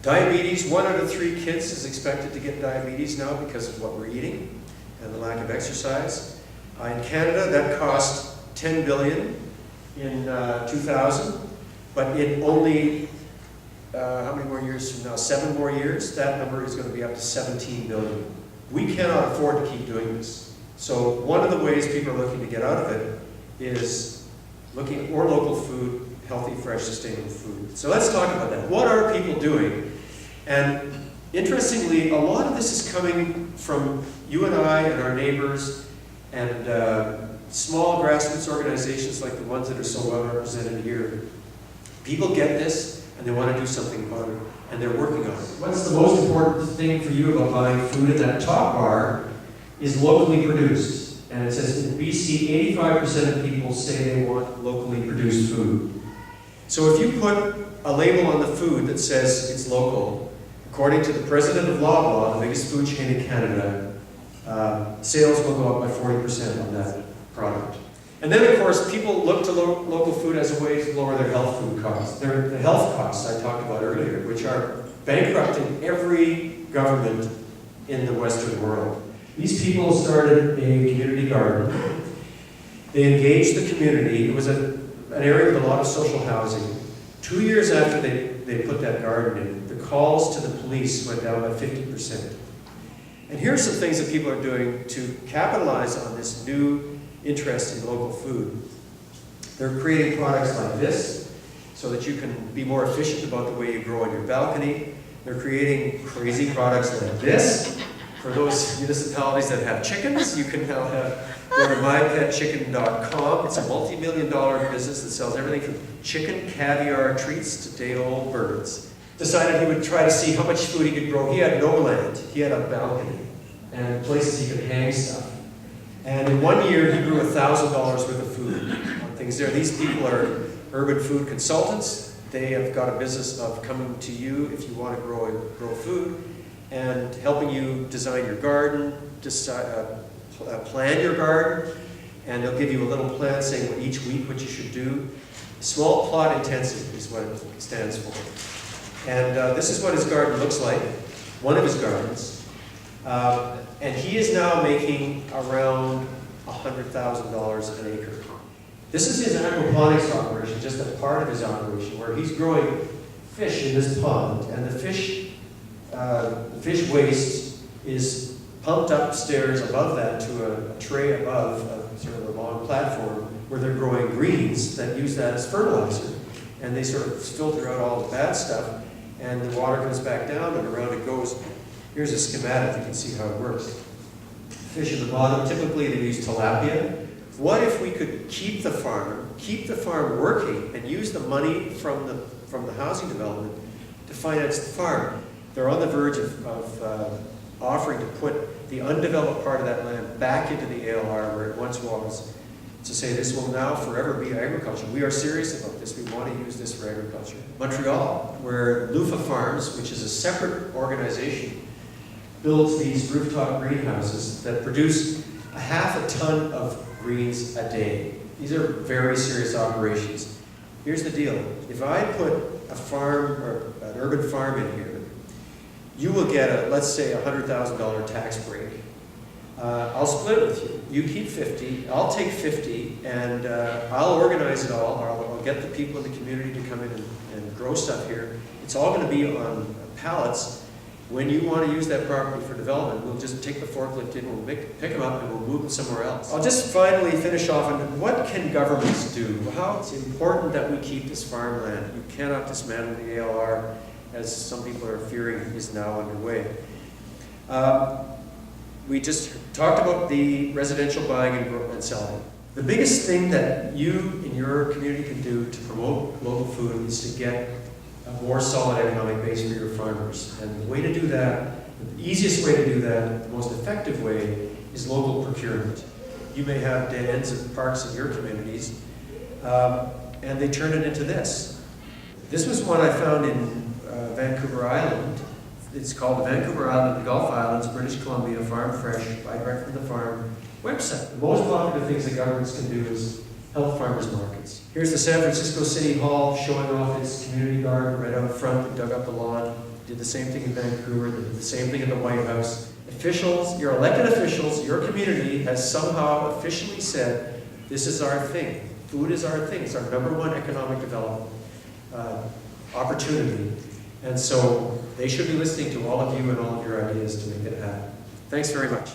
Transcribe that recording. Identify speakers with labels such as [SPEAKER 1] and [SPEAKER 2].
[SPEAKER 1] Diabetes, 1 out of 3 kids is expected to get diabetes now because of what we're eating and the lack of exercise. In Canada, that cost $10 billion in 2000, but in only, how many more years from now? 7 more years, that number is going to be up to $17 billion. We cannot afford to keep doing this. So one of the ways people are looking to get out of it is looking at more local food, healthy, fresh, sustainable food. So let's talk about that. What are people doing? And interestingly, a lot of this is coming from you and I and our neighbors and small grassroots organizations like the ones that are so well represented here. People get this and they want to do something about it, and they're working on it. What's the most important thing for you about buying food? In that top bar is locally produced. And it says in BC, 85% of people say they want locally produced food. So if you put a label on the food that says it's local, according to the president of Loblaw, the biggest food chain in Canada, sales will go up by 40% on that product. And then, of course, people look to local food as a way to lower their health food costs. The health costs I talked about earlier, which are bankrupting every government in the Western world. These people started a community garden. They engaged the community. It was an area with a lot of social housing. 2 years after they put that garden in, the calls to the police went down by 50%. And here are some things that people are doing to capitalize on this new interest in local food. They're creating products like this so that you can be more efficient about the way you grow on your balcony. They're creating crazy products like this. For those municipalities that have chickens, you can now go to mypetchicken.com. It's a multi-million-dollar business that sells everything from chicken caviar treats to day-old birds. Decided he would try to see how much food he could grow. He had no land. He had a balcony and places he could hang stuff. And in 1 year, he grew $1,000 worth of food on things there. These people are urban food consultants. They have got a business of coming to you if you want to grow food and helping you design your garden, plan your garden, and they'll give you a little plan saying each week what you should do. Small plot intensive is what it stands for. And this is what his garden looks like, one of his gardens. And he is now making around $100,000 an acre. This is his aquaponics operation, just a part of his operation, where he's growing fish in this pond, and the fish waste is pumped upstairs above that to a tray above, sort of a long platform, where they're growing greens that use that as fertilizer. And they sort of filter out all the bad stuff, and the water comes back down and around it goes. Here's a schematic, you can see how it works. Fish in the bottom, typically they use tilapia. What if we could keep the farm working, and use the money from the housing development to finance the farm? They're on the verge of offering to put the undeveloped part of that land back into the ALR where it once was, to say this will now forever be agriculture. We are serious about this. We want to use this for agriculture. Montreal, where Lufa Farms, which is a separate organization, builds these rooftop greenhouses that produce a half a ton of greens a day. These are very serious operations. Here's the deal. If I put a farm or an urban farm in here, you will get let's say $100,000 tax break. I'll split it with you. You keep 50, I'll take 50, and I'll organize it all, or I'll get the people in the community to come in and grow stuff here. It's all going to be on pallets. When you want to use that property for development, we'll just take the forklift in, we'll pick them up, and we'll move them somewhere else. I'll just finally finish off on what can governments do? How it's important that we keep this farmland. You cannot dismantle the ALR, as some people are fearing is now underway. We just talked about the residential buying and selling. The biggest thing that you in your community can do to promote local food is to get a more solid economic base for your farmers. And the way to do that, the easiest way to do that, the most effective way, is local procurement. You may have dead ends of parks in your communities, and they turn it into this. This was one I found in Vancouver Island. It's called the Vancouver Island and Gulf Islands, British Columbia, Farm Fresh, Buy Direct from the Farm website. The most popular things that governments can do is help farmers markets. Here's the San Francisco City Hall showing off its community garden right out front. They dug up the lawn. did the same thing in Vancouver, they did the same thing in the White House. Officials, your elected officials, your community has somehow officially said, this is our thing. Food is our thing. It's our #1 economic development opportunity. And so they should be listening to all of you and all of your ideas to make it happen. Thanks very much.